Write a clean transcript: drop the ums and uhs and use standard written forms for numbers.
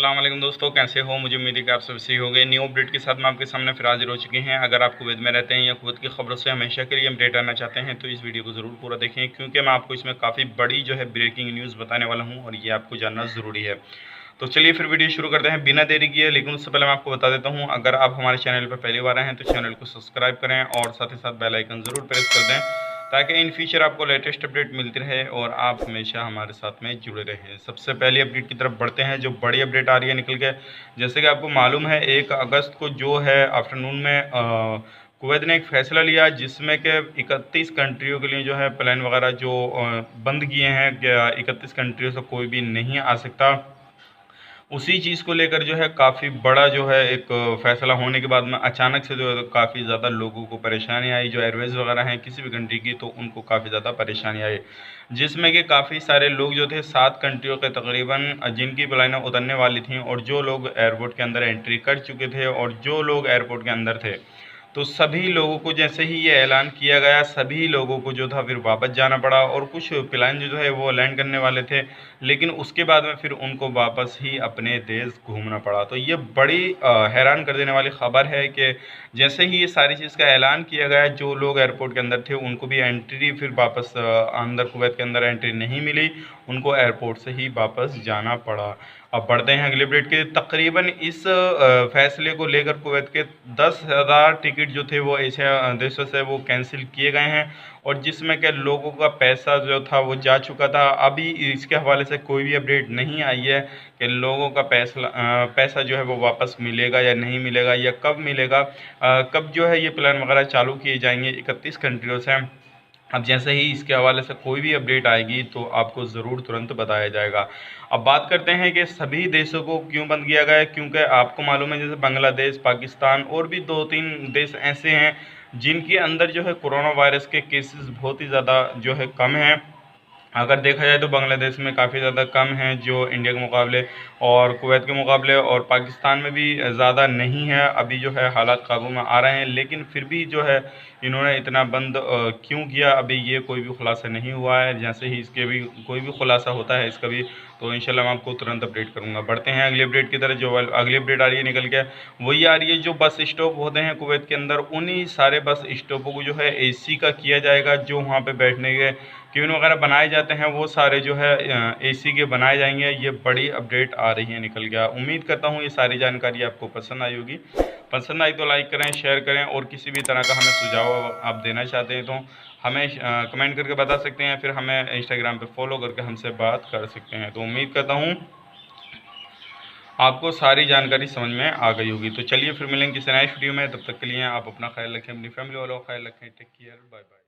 अस्सलाम वालेकुम दोस्तों, कैसे हो? मुझे उम्मीद है कि आप सब सही हो गए। न्यू अपडेट के साथ मैं आपके सामने फिर हाजिर हो चुके हैं। अगर आप कुवैत में रहते हैं या कुवैत की खबरों से हमेशा के लिए अपडेट आना चाहते हैं तो इस वीडियो को ज़रूर पूरा देखें, क्योंकि मैं आपको इसमें काफ़ी बड़ी जो है ब्रेकिंग न्यूज़ बताने वाला हूँ और ये आपको जानना ज़रूरी है। तो चलिए फिर वीडियो शुरू करते हैं बिना देरी किए। लेकिन उससे पहले मैं आपको बता देता हूँ, अगर आप हमारे चैनल पर पहली बार आए हैं तो चैनल को सब्सक्राइब करें और साथ ही साथ बेल आइकन ज़रूर प्रेस कर दें, ताकि इन फ्यूचर आपको लेटेस्ट अपडेट मिलती रहे और आप हमेशा हमारे साथ में जुड़े रहें। सबसे पहली अपडेट की तरफ बढ़ते हैं, जो बड़ी अपडेट आ रही है निकल के। जैसे कि आपको मालूम है 1 अगस्त को जो है आफ्टरनून में कुवैत ने एक फ़ैसला लिया, जिसमें कि 31 कंट्रियों के लिए जो है प्लान वगैरह जो बंद किए हैं कि 31 कंट्रियों से कोई भी नहीं आ सकता। उसी चीज़ को लेकर जो है काफ़ी बड़ा जो है एक फ़ैसला होने के बाद में अचानक से जो है काफ़ी ज़्यादा लोगों को परेशानी आई। जो एयरवेज़ वगैरह हैं किसी भी कंट्री की, तो उनको काफ़ी ज़्यादा परेशानी आई, जिसमें कि काफ़ी सारे लोग जो थे 7 कंट्रियों के तकरीबन जिनकी फ़्लाइटें उतरने वाली थीं और जो लोग एयरपोर्ट के अंदर एंट्री कर चुके थे और जो लोग एयरपोर्ट के अंदर थे, तो सभी लोगों को जैसे ही ये ऐलान किया गया, सभी लोगों को जो था फिर वापस जाना पड़ा। और कुछ प्लान जो है वो लैंड करने वाले थे, लेकिन उसके बाद में फिर उनको वापस ही अपने देश घूमना पड़ा। तो ये बड़ी हैरान कर देने वाली ख़बर है कि जैसे ही ये सारी चीज़ का ऐलान किया गया, जो लोग एयरपोर्ट के अंदर थे उनको भी एंट्री फिर वापस अंदर कुवैत के अंदर एंट्री नहीं मिली, उनको एयरपोर्ट से ही वापस जाना पड़ा। अब बढ़ते हैं अगले अपडेट के। तकरीबन इस फैसले को लेकर कुवैत के 10,000 टिकट जो थे वो एशिया देशों से वो कैंसिल किए गए हैं, और जिसमें कि लोगों का पैसा जो था वो जा चुका था। अभी इसके हवाले से कोई भी अपडेट नहीं आई है कि लोगों का पैसा जो है वो वापस मिलेगा या नहीं मिलेगा, या कब मिलेगा, कब जो है ये प्लान वगैरह चालू किए जाएंगे 31 कंट्रियों से। अब जैसे ही इसके हवाले से कोई भी अपडेट आएगी तो आपको ज़रूर तुरंत बताया जाएगा। अब बात करते हैं कि सभी देशों को क्यों बंद किया गया है, क्योंकि आपको मालूम है जैसे बांग्लादेश, पाकिस्तान और भी 2-3 देश ऐसे हैं जिनके अंदर जो है कोरोना वायरस के केसेस बहुत ही ज़्यादा जो है कम हैं। अगर देखा जाए तो बांग्लादेश में काफ़ी ज़्यादा कम हैं जो इंडिया के मुकाबले, और कुवैत के मुकाबले, और पाकिस्तान में भी ज़्यादा नहीं है। अभी जो है हालात काबू में आ रहे हैं, लेकिन फिर भी जो है इन्होंने इतना बंद क्यों किया, अभी ये कोई भी खुलासा नहीं हुआ है। जैसे ही इसके भी कोई भी खुलासा होता है इसका भी, तो इंशाल्लाह मैं आपको तुरंत अपडेट करूँगा। बढ़ते हैं अगली अपडेट की तरफ। जो अगली अपडेट आ रही है निकल के, वही आ रही है जो बस स्टॉप होते हैं कुवैत के अंदर, उन्हीं सारे बस स्टॉपों को जो है एसी का किया जाएगा। जो वहाँ पे बैठने के केबिन वगैरह बनाए जाते हैं वो सारे जो है एसी के बनाए जाएंगे। ये बड़ी अपडेट आ रही है निकल गया। उम्मीद करता हूँ ये सारी जानकारी आपको पसंद आई होगी। पसंद आई तो लाइक करें, शेयर करें, और किसी भी तरह का हमें सुझाव आप देना चाहते हैं तो हमें कमेंट करके बता सकते हैं, फिर हमें इंस्टाग्राम पे फॉलो करके हमसे बात कर सकते हैं। तो उम्मीद करता हूँ आपको सारी जानकारी समझ में आ गई होगी। तो चलिए फिर मिलेंगे किसी नए वीडियो में, तब तक के लिए आप अपना ख्याल रखें, अपनी फैमिली वालों का ख्याल रखें। Take care, bye bye.